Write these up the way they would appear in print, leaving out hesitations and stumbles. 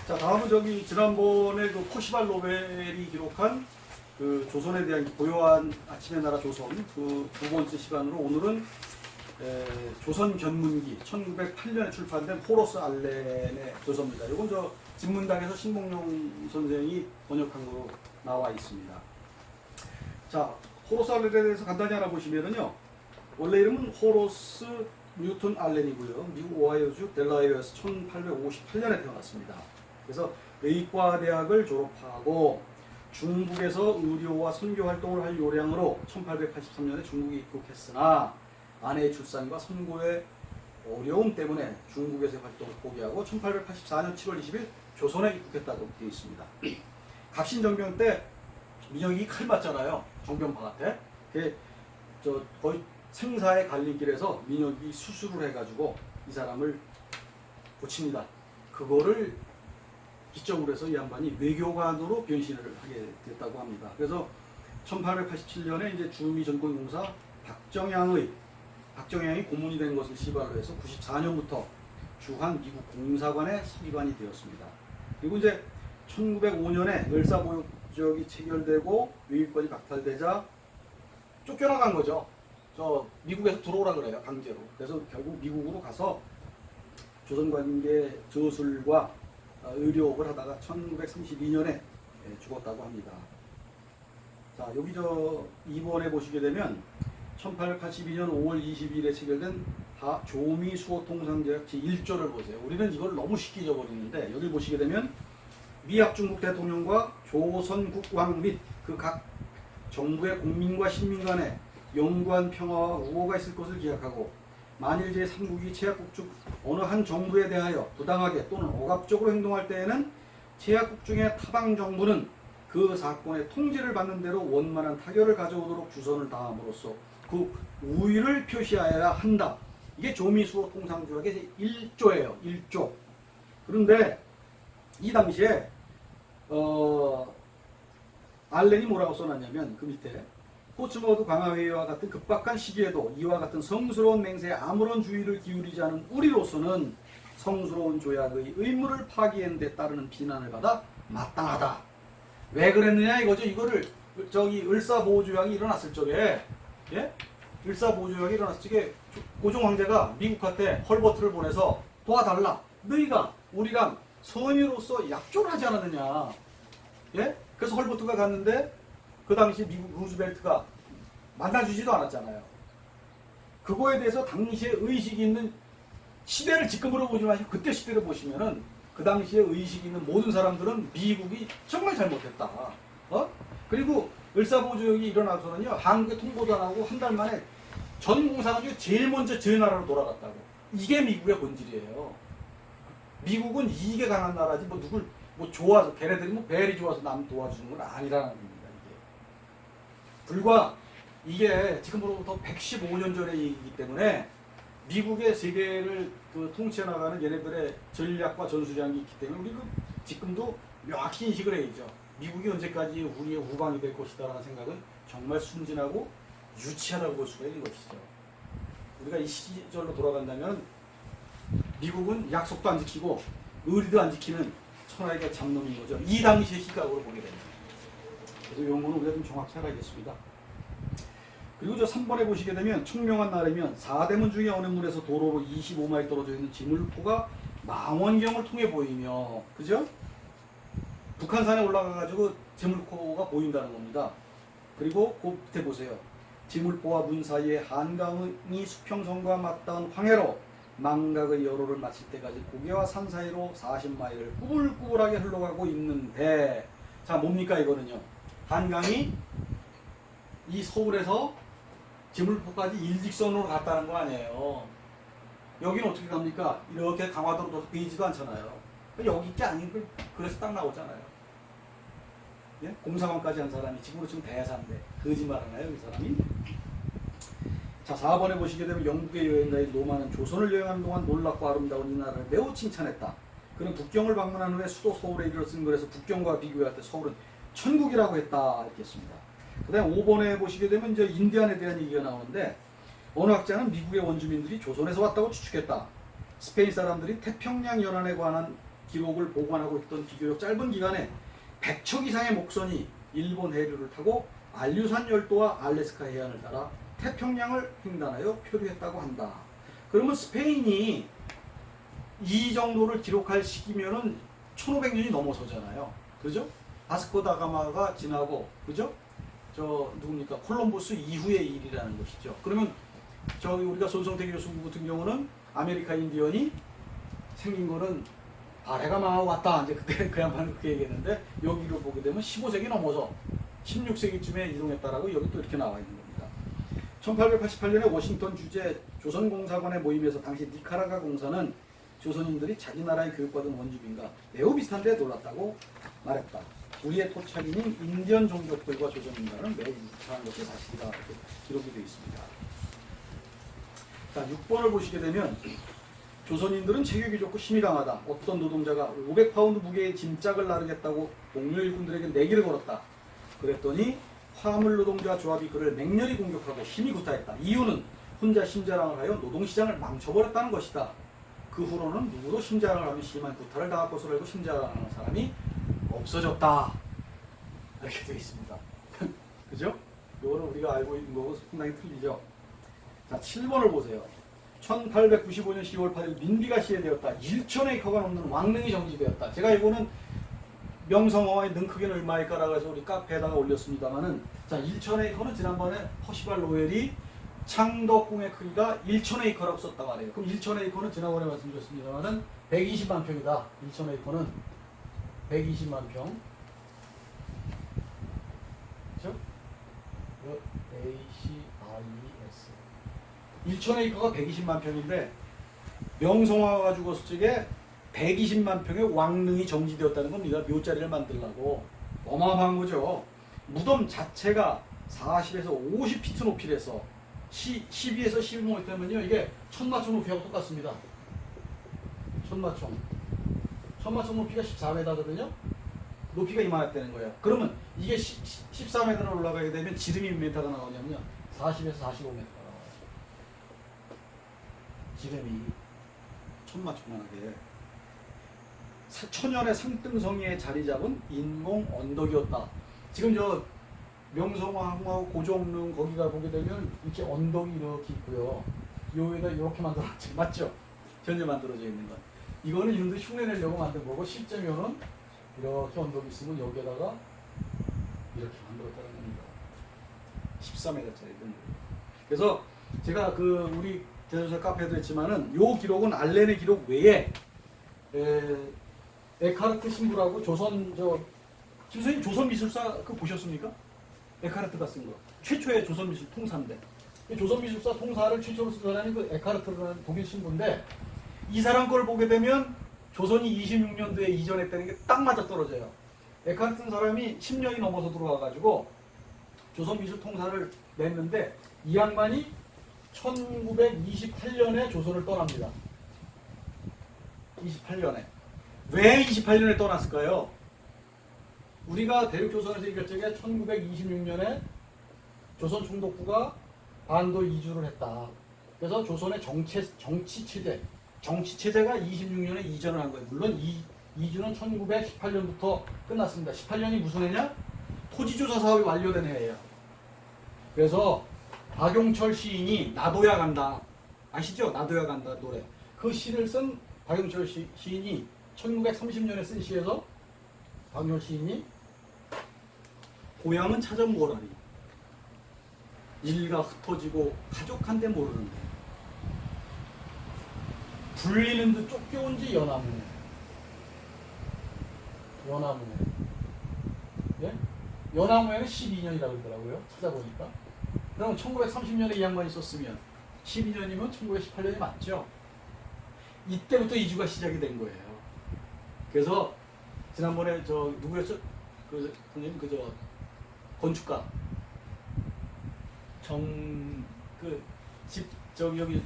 자, 다음은 저기 지난번에 그 퍼시발 노벨이 기록한 그 조선에 대한 고요한 아침의 나라 조선 그 두 번째 시간으로 오늘은 조선 견문기 1908년에 출판된 호로스 알렌의 저서입니다. 이건 저 진문당에서 신봉용 선생이 번역한 거로 나와 있습니다. 자, 호로스 알렌에 대해서 간단히 알아보시면은요, 원래 이름은 호로스 뉴턴 알렌이고요. 미국 오하이오주 델라웨어에서 1858년에 태어났습니다. 그래서 의과대학을 졸업하고 중국에서 의료와 선교 활동을 할 요량으로 1883년에 중국에 입국했으나 아내의 출산과 선고의 어려움 때문에 중국에서의 활동을 포기하고 1884년 7월 20일 조선에 입국했다고 되어 있습니다. 갑신정변 때 민혁이 칼 맞잖아요. 정변방한테. 그게 거의 생사의 갈림길에서 민혁이 수술을 해가지고 이 사람을 고칩니다. 그거를 기점으로 해서 이 양반이 외교관으로 변신을 하게 됐다고 합니다. 그래서 1887년에 이제 주미전공공사 박정양이 고문이 된 것을 시발로 해서 94년부터 주한 미국 공사관의 서기관이 되었습니다. 그리고 이제 1905년에 을사보역이 체결되고 외유권이 박탈되자 쫓겨나간 거죠. 저 미국에서 들어오라 그래요, 강제로. 그래서 결국 미국으로 가서 조선관계 저술과 의료업을 하다가 1932년에 죽었다고 합니다. 자, 여기 저 2번에 보시게 되면 1882년 5월 22일에 체결된 조미수호통상제약 제1조를 보세요. 우리는 이걸 너무 쉽게 잊어버리는데 여기 보시게 되면 미합중국 대통령과 조선국왕 및 그 각 정부의 국민과 신민 간에 영구한 평화와 우호가 있을 것을 기약하고 만일 제3국이 제약국 중 어느 한 정부에 대하여 부당하게 또는 억압적으로 행동할 때에는 제약국 중의 타방 정부는 그 사건의 통제를 받는 대로 원만한 타결을 가져오도록 주선을 다함으로써 그 우위를 표시하여야 한다. 이게 조미수호 통상조약의 1조예요. 1조. 그런데 이 당시에 알렌이 뭐라고 써놨냐면 그 밑에 포츠머드 강화회의와 같은 급박한 시기에도 이와 같은 성스러운 맹세에 아무런 주의를 기울이지 않은 우리로서는 성스러운 조약의 의무를 파기한 데 따르는 비난을 받아 마땅하다. 왜 그랬느냐 이거죠. 이거를 저기 을사보호조약이 일어났을 적에, 예? 을사보호조약이 일어났을 적에 고종 황제가 미국한테 헐버트를 보내서 도와달라. 너희가 우리랑 선의로서 약조를 하지 않았느냐. 예? 그래서 헐버트가 갔는데 그 당시 미국 루즈벨트가 만나주지도 않았잖아요. 그거에 대해서 당시에 의식이 있는 시대를 지금으로 보지 마시고 그때 시대를 보시면은 그 당시에 의식이 있는 모든 사람들은 미국이 정말 잘못했다. 그리고 을사보조약이 일어나서는요, 한국에 통보도 안 하고 한 달 만에 전 공사관 중에 제일 먼저 저 나라로 돌아갔다고. 이게 미국의 본질이에요. 미국은 이익에 강한 나라지 뭐 누굴 뭐 좋아서 걔네들이 뭐 벨이 좋아서 남 도와주는 건 아니라는 겁니다. 불과 이게 지금으로부터 115년 전의 얘기이기 때문에 미국의 세계를 통치해 나가는 얘네들의 전략과 전술량이 있기 때문에 우리 지금도 명확히 인식을 해야죠. 미국이 언제까지 우리의 우방이 될 것이다라는 생각은 정말 순진하고 유치하다고 볼 수가 있는 것이죠. 우리가 이 시절로 돌아간다면 미국은 약속도 안 지키고 의리도 안 지키는 천하의 잡놈인 거죠. 이 당시의 시각으로 보게 됩니다. 그래서 이런 거는 우리가 좀 정확히 알아야겠습니다. 그리고 저 3번에 보시게 되면 청명한 날이면 4대문 중에 어느 문에서 도로로 25마일 떨어져 있는 지물포가 망원경을 통해 보이며, 그죠? 북한산에 올라가가지고 지물포가 보인다는 겁니다. 그리고 그 밑에 보세요. 지물포와 문 사이에 한강이 수평선과 맞닿은 황해로 망각의 여로를 마칠 때까지 고개와 산 사이로 40마일을 꾸불꾸불하게 흘러가고 있는데, 자, 뭡니까 이거는요? 한강이 이 서울에서 지물포까지 일직선으로 갔다는 거 아니에요. 여기는 어떻게 갑니까? 이렇게 강화도로 보이지도 않잖아요. 여기 있지 아닌 걸 그래서 딱 나오잖아요. 예? 공사관까지 한 사람이 지금으로 지금 대사인데 거짓말 하나요, 이 사람이? 자, 4번에 보시게 되면 영국의 여행가인 노마는 조선을 여행하는 동안 놀랍고 아름다운 이 나라를 매우 칭찬했다. 그는 북경을 방문한 후에 수도 서울에 이르러 쓴 글에서 북경과 비교할 때 서울은 천국이라고 했다 이렇게 했습니다. 그 다음에 5번에 보시게 되면 이제 인디안에 대한 얘기가 나오는데 어느 학자는 미국의 원주민들이 조선에서 왔다고 추측했다. 스페인 사람들이 태평양 연안에 관한 기록을 보관하고 있던 비교적 짧은 기간에 100척 이상의 목선이 일본 해류를 타고 알류산 열도와 알래스카 해안을 따라 태평양을 횡단하여 표류했다고 한다. 그러면 스페인이 이 정도를 기록할 시기면은 1500년이 넘어서잖아요. 그죠? 바스코 다가마가 지나고, 그죠? 저 누굽니까? 콜럼버스 이후의 일이라는 것이죠. 그러면 저기 우리가 손성태 교수 같은 경우는 아메리카 인디언이 생긴 거는 해가 망하고 갔다. 이제 그때 그 양반은 그렇게 얘기했는데 여기로 보게 되면 15세기 넘어서 16세기쯤에 이동했다라고 여기 또 이렇게 나와 있는 겁니다. 1888년에 워싱턴 주재 조선공사관의 모임에서 당시 니카라가 공사는 조선인들이 자기 나라의 교육받은 원주민과 매우 비슷한데 놀랐다고 말했다. 우리의 토착인인 인디언 종족들과 조선인과는 매우 유사한 것이 사실이다. 이렇게 기록이 되어 있습니다. 자, 6번을 보시게 되면 조선인들은 체격이 좋고 힘이 강하다. 어떤 노동자가 500파운드 무게의 짐짝을 나르겠다고 동료 일꾼들에게 내기를 걸었다. 그랬더니 화물 노동자 조합이 그를 맹렬히 공격하고 힘이 구타했다. 이유는 혼자 심자랑을 하여 노동시장을 망쳐버렸다는 것이다. 그 후로는 누구도 심자랑을 하면 심한 구타를 당할 것으로 알고 심자랑하는 사람이 없어졌다. 이렇게 되어 있습니다. 그죠? 이거는 우리가 알고 있는 거고 상당히 틀리죠. 자, 7번을 보세요. 1895년 10월 8일 민비가 시해되었다. 1,000에이커가 넘는 왕릉이 정지되었다. 제가 이거는 명성어의 능크기는 얼마일까라고 해서 우리 카페에다가 올렸습니다만은, 자, 1,000에이커는 지난번에 퍼시발 로웰이 창덕궁의 크기가 1,000에이커라고 썼다고 하네요. 그럼 1,000에이커는 지난번에 말씀드렸습니다만은 120만 평이다. 1,000에이커는 120만 평. 그렇죠? ACIES 1,000에이커가 120만 평인데 명성황후가 죽었을 적에 120만 평의 왕릉이 정지되었다는 겁니다. 묘자리를 만들려고. 어마어마한 거죠. 무덤 자체가 40에서 50피트 높이래서 12에서 15m 되면요, 이게 천마총 높이하고 똑같습니다. 천마총 높이가 14m거든요. 높이가 이만했다는 거예요. 그러면 이게 14m로 올라가게 되면 지름이 몇 m가 나오냐면요, 40에서 45m가 나와요. 지름이 천마총만하게. 천연의 상등성이에 자리 잡은 인공 언덕이었다. 지금 저 명성황후하고 고종릉 거기가 보게 되면 이렇게 언덕이 이렇게 있고요. 여기다 이렇게 만들어놨죠. 맞죠? 현재 만들어져 있는 건. 이거는 이놈들이 흉내내려고 만든 거고, 실제로는 이렇게 언덕이 있으면 여기에다가 이렇게 만들었다는 겁니다. 13m짜리. 그래서 제가 그 우리 대전사 카페도 했지만은 요 기록은 알렌의 기록 외에 에카르트 신부라고 조선 김선생님 조선 미술사 그 보셨습니까? 에카르트가 쓴 거. 최초의 조선 미술 통사인데. 조선 미술사 통사를 최초로 쓴 사람이 그 에카르트라는 독일 신부인데, 이 사람 걸 보게 되면 조선이 26년도에 이전했다는 게 딱 맞아 떨어져요. 에카르트는 사람이 10년이 넘어서 들어와가지고 조선 미술 통사를 냈는데, 이 양반이 1928년에 조선을 떠납니다. 28년에. 왜 28년에 떠났을까요? 우리가 대륙조선에서 얘기할 적에 1926년에 조선 총독부가 반도 이주를 했다. 그래서 조선의 정치체제가 26년에 이전을 한 거예요. 물론 이 이주는 1918년부터 끝났습니다. 18년이 무슨 해냐? 토지조사 사업이 완료된 해예요. 그래서 박용철 시인이 나도야 간다. 아시죠? 나도야 간다 노래. 그 시를 쓴 박용철 시인이 1930년에 쓴 시에서 박용철 시인이 고향은 찾아무어라니 일가 흩어지고 가족한테 모르는데 불리는 듯 쫓겨온지 연하무네. 예? 연하무에는 12년이라고 그러더라고요. 찾아보니까. 그럼 1930년에 이 양반이 썼으면 12년이면 1918년이 맞죠? 이때부터 이주가 시작이 된 거예요. 그래서 지난번에 저 누구였죠? 그 선생님 건축가 여기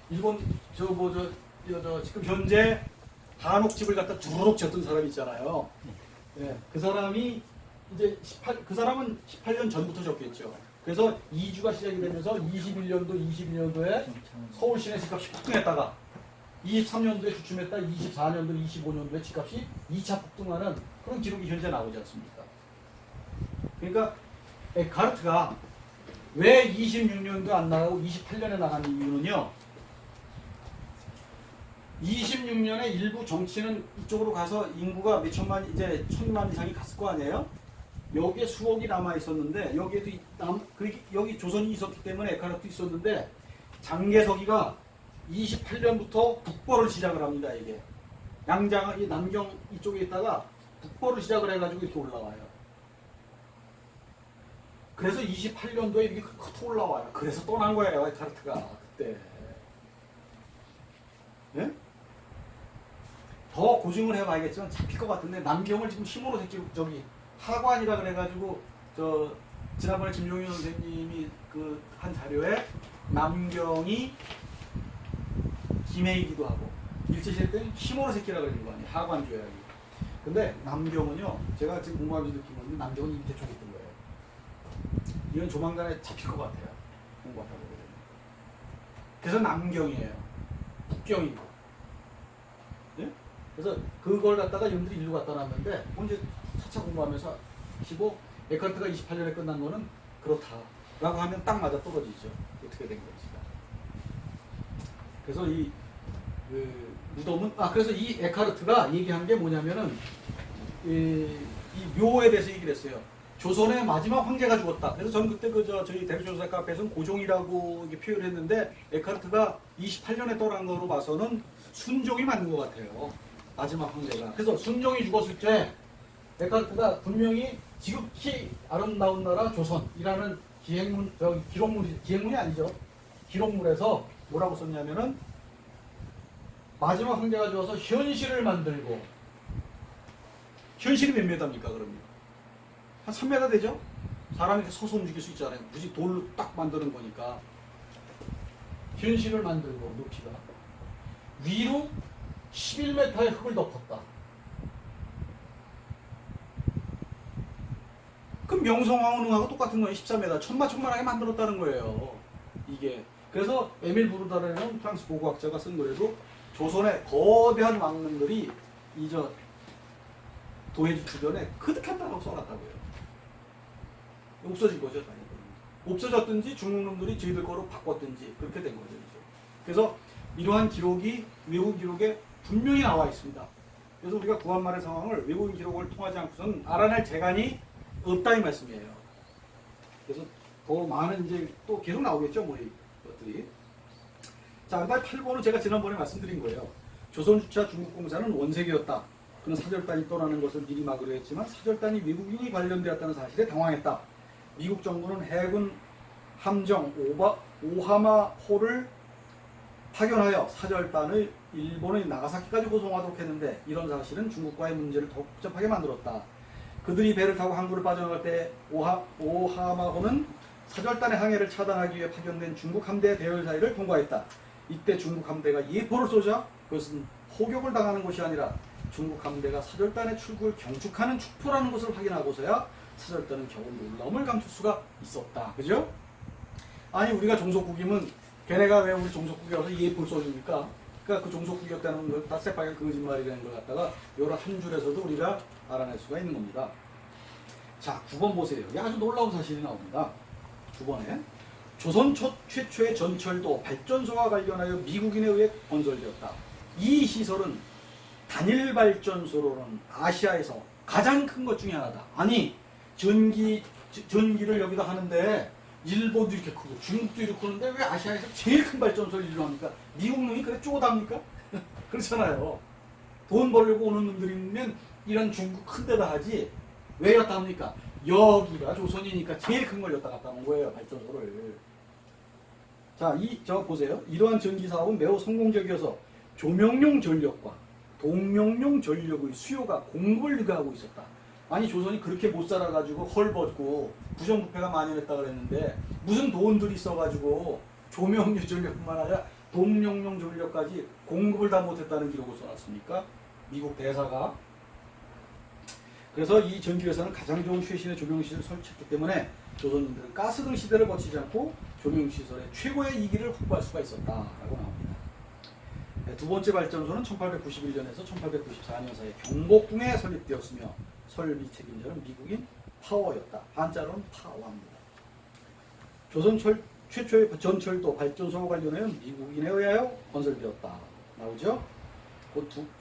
일본 지금 현재 한옥집을 갖다 주르륵 졌던 사람이 있잖아요. 예, 그 사람이 이제 그 사람은 18년 전부터 졌겠죠. 그래서 이주가 시작이 되면서 22년도에 서울 시내 집값이 폭등했다가 23년도에 주춤했다 24년도, 25년도에 집값이 2차 폭등하는 그런 기록이 현재 나오지 않습니까? 그러니까 에카르트가 왜 26년도에 안 나가고 28년에 나간 이유는요. 26년에 일부 정치는 이쪽으로 가서 인구가 몇 천만, 이제 1000만 이상이 갔을 거 아니에요? 여기에 수억이 남아 있었는데, 여기에도 여기 조선이 있었기 때문에 에카르트 있었는데, 장개석이가 28년부터 북벌을 시작을 합니다, 이게. 이 남경 이쪽에 있다가 북벌을 시작을 해가지고 이렇게 올라와요. 그래서 28년도에 이렇게 커 올라와요. 그래서 떠난 거예요, 에카르트가. 그때. 네? 더 고증을 해봐야겠지만 잡힐 것 같은데, 남경을 지금 힘으로 저기, 하관이라 그래가지고, 지난번에 김종윤 선생님이 한 자료에 남경이 김해이기도 하고, 일제시대 때는 힘으로 새끼라 그러는 거 아니에요. 하관 조약이. 근데 남경은요, 제가 지금 공부하면서 느낀 건데, 남경은 이 밑에 쪽에 있던 거예요. 이건 조만간에 잡힐 것 같아요. 공부하다 보게 되면. 그래서 남경이에요. 북경이고. 네? 그래서 그걸 갖다가 여러분들이 일로 갖다 놨는데, 언제 차차 공부하면서 하시고, 에카르트가 28년에 끝난 거는 그렇다. 라고 하면 딱 맞아 떨어지죠. 어떻게 된 건지가. 그래서 무덤은, 그래서 이 에카르트가 얘기한 게 뭐냐면은, 이 묘에 대해서 얘기를 했어요. 조선의 마지막 황제가 죽었다. 그래서 저는 그때 저희 대표조사 카페에서는 고종이라고 이렇게 표현을 했는데, 에카르트가 28년에 떠난 거로 봐서는 순종이 맞는 것 같아요. 마지막 황제가. 그래서 순종이 죽었을 때, 에카르트가 분명히 지극히 아름다운 나라 조선이라는 기록문이 아니죠. 기록물에서 뭐라고 썼냐면은, 마지막 황제가 죽어서 현실을 만들고, 현실이 몇 메다입니까, 그러면? 한 3m 되죠? 사람이 서서 움직일 수 있잖아요. 굳이 돌로 딱 만드는 거니까. 현실을 만들고, 높이가. 위로 11m의 흙을 덮었다. 그럼 명성황후능하고 똑같은 거예요. 14m. 천마천만하게 만들었다는 거예요. 이게. 그래서 에밀 부르다라는 프랑스 고고학자가 쓴 거에도 조선의 거대한 왕릉들이 도해지 주변에 그득했다고 써놨다고요. 없어진 거죠, 당연히. 없어졌든지 중국 놈들이 저희들 거로 바꿨든지 그렇게 된 거죠. 이제. 그래서 이러한 기록이 외국 기록에 분명히 나와 있습니다. 그래서 우리가 구한말의 상황을 외국인 기록을 통하지 않고서는 알아낼 재간이 없다 이 말씀이에요. 그래서 더 많은 이제 또 계속 나오겠죠, 뭐 이것들이. 자, 그다음 8번은 제가 지난번에 말씀드린 거예요. 조선주차 중국공사는 원색이었다. 그는 사절단이 떠나는 것을 미리 막으려 했지만 사절단이 외국인이 관련되었다는 사실에 당황했다. 미국 정부는 해군 함정 오하마호를 파견하여 사절단을 일본의 나가사키까지 호송하도록 했는데 이런 사실은 중국과의 문제를 더욱 복잡하게 만들었다. 그들이 배를 타고 항구를 빠져나갈 때 오하마호는 사절단의 항해를 차단하기 위해 파견된 중국 함대의 대열 사이를 통과했다. 이때 중국 함대가 예포를 쏘자 그것은 포격을 당하는 것이 아니라 중국 함대가 사절단의 출구를 경축하는 축포라는 것을 확인하고서야 사절단은 겨우 놀라움을 감출 수가 있었다. 그죠? 아니 우리가 종속국이면 걔네가 왜 우리 종속국에 와서 예포를 쏘줍니까? 그러니까 그 종속국이었다는 걸 다 새빨간 거짓말이라는 걸 갖다가 여러 한 줄에서도 우리가 알아낼 수가 있는 겁니다. 자, 9번 보세요. 여기 아주 놀라운 사실이 나옵니다. 9번에 조선 최초의 전철도 발전소와 관련하여 미국인에 의해 건설되었다. 이 시설은 단일 발전소로는 아시아에서 가장 큰 것 중에 하나다. 아니 전기를 여기다 하는데 일본도 이렇게 크고 중국도 이렇게 크는데 왜 아시아에서 제일 큰 발전소를 일로 합니까? 미국 놈이 그래 쪼답니까? 그렇잖아요. 돈 벌려고 오는 놈들이면 이런 중국 큰 데다 하지 왜 여기다 합니까? 여기가 조선이니까 제일 큰 걸 여기다 갖다 놓은 거예요. 발전소를. 자, 저 보세요. 이러한 전기 사업은 매우 성공적이어서 조명용 전력과 동명용 전력의 수요가 공급을 능가하고 있었다. 아니 조선이 그렇게 못 살아가지고 헐벗고 부정부패가 만연했다 그랬는데 무슨 돈들이 있어가지고 조명용 전력뿐만 아니라 동명용 전력까지 공급을 다 못했다는 기록을 써놨습니까? 미국 대사가. 그래서 이 전기회사는 가장 좋은 최신의 조명시설을 설치했기 때문에 조선인들은 가스등 시대를 거치지 않고 조명시설의 최고의 이기를 확보할 수가 있었다라고 나옵니다. 두 번째 발전소는 1891년에서 1894년 사이에 경복궁에 설립되었으며 설비 책임자는 미국인 파워였다. 한자로는 파워입니다. 조선 최초의 전철도 발전소와 관련하여는 미국인에 의하여 건설되었다. 나오죠? 그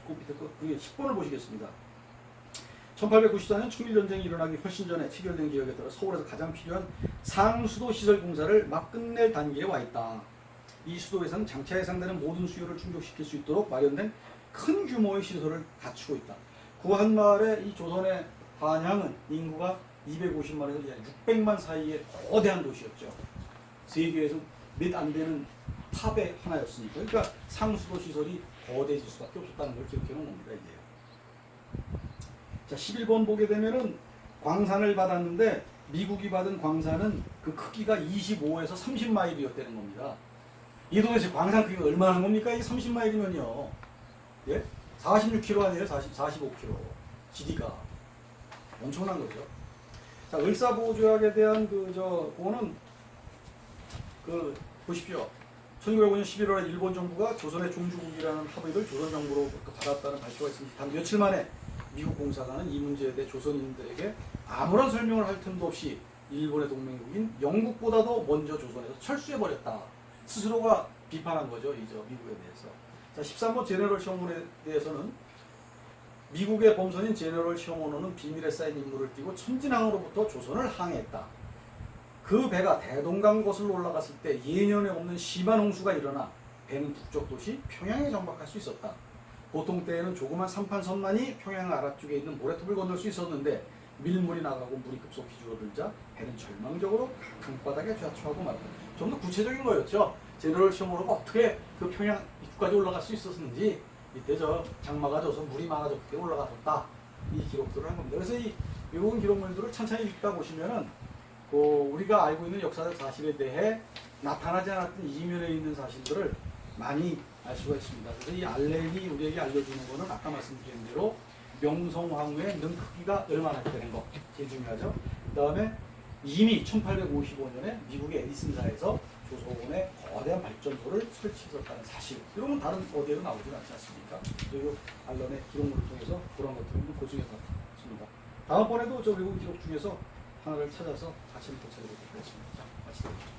밑에 그게 10번을 보시겠습니다. 1894년 충일전쟁이 일어나기 훨씬 전에 체결된 계획에 따라 서울에서 가장 필요한 상수도 시설 공사를 막 끝낼 단계에 와 있다. 이 수도에서는 장차 예상되는 모든 수요를 충족시킬 수 있도록 마련된 큰 규모의 시설을 갖추고 있다. 그 한말에 이 조선의 한양은 인구가 250만에서 600만 사이의 거대한 도시였죠. 세계에서 몇 안 되는 탑의 하나였으니까. 그러니까 상수도 시설이 거대해질 수밖에 없었다는 걸 기억해 놓은 겁니다. 이제. 자, 11번 보게 되면은 광산을 받았는데 미국이 받은 광산은 그 크기가 25에서 30마일이었다는 겁니다. 이 도대체 광산 크기가 얼마나 겁니까? 이 30마일이면요. 예? 46km 아니에요? 45km. GD가. 엄청난 거죠. 자, 을사보조약에 대한 그거는 보십시오. 1905년 11월에 일본 정부가 조선의 종주국이라는 합의를 조선 정부로부터 받았다는 발표가 있습니다. 단 며칠 만에 미국 공사관은 이 문제에 대해 조선인들에게 아무런 설명을 할 틈도 없이 일본의 동맹국인 영국보다도 먼저 조선에서 철수해버렸다. 스스로가 비판한 거죠. 미국에 대해서. 자, 13번 제너럴 셔먼에 대해서는 미국의 범선인 제너럴 셔먼은 비밀에 쌓인 임무를 띠고 천진항으로부터 조선을 항해했다. 그 배가 대동강 거슬러 올라갔을 때 예년에 없는 심한 홍수가 일어나 배는 북쪽 도시 평양에 정박할 수 있었다. 보통 때에는 조그만 삼판선만이 평양 아래쪽에 있는 모래톱을 건널 수 있었는데 밀물이 나가고 물이 급속히 줄어들자 배는 절망적으로 강바닥에 좌초하고 말았다. 좀 더 구체적인 거였죠. 제너럴 셔먼으로 어떻게 그 평양 입구까지 올라갈 수 있었는지 이때 장마가 져서 물이 많아져 그때 올라갔었다. 이 기록들을 한 겁니다. 그래서 이 외국인 기록물들을 천천히 읽다 보시면은 우리가 알고 있는 역사적 사실에 대해 나타나지 않았던 이면에 있는 사실들을 많이 알 수가 있습니다. 그래서 이 알렌이 우리에게 알려주는 것은 아까 말씀드린 대로 명성황후의 능 크기가 얼마나 되는 거 제일 중요하죠. 그 다음에 이미 1855년에 미국의 에디슨사에서 조선의 거대한 발전소를 설치했었다는 사실, 이런 건 다른 어디에도 나오지 않지 않습니까? 그리고 알렌의 기록물을 통해서 그런 것들을 고증해봤습니다. 다음번에도 저 외국 기록 중에서 하나를 찾아서 같이 또 찾아보도록 하겠습니다. 자, 마치도록 하겠습니다.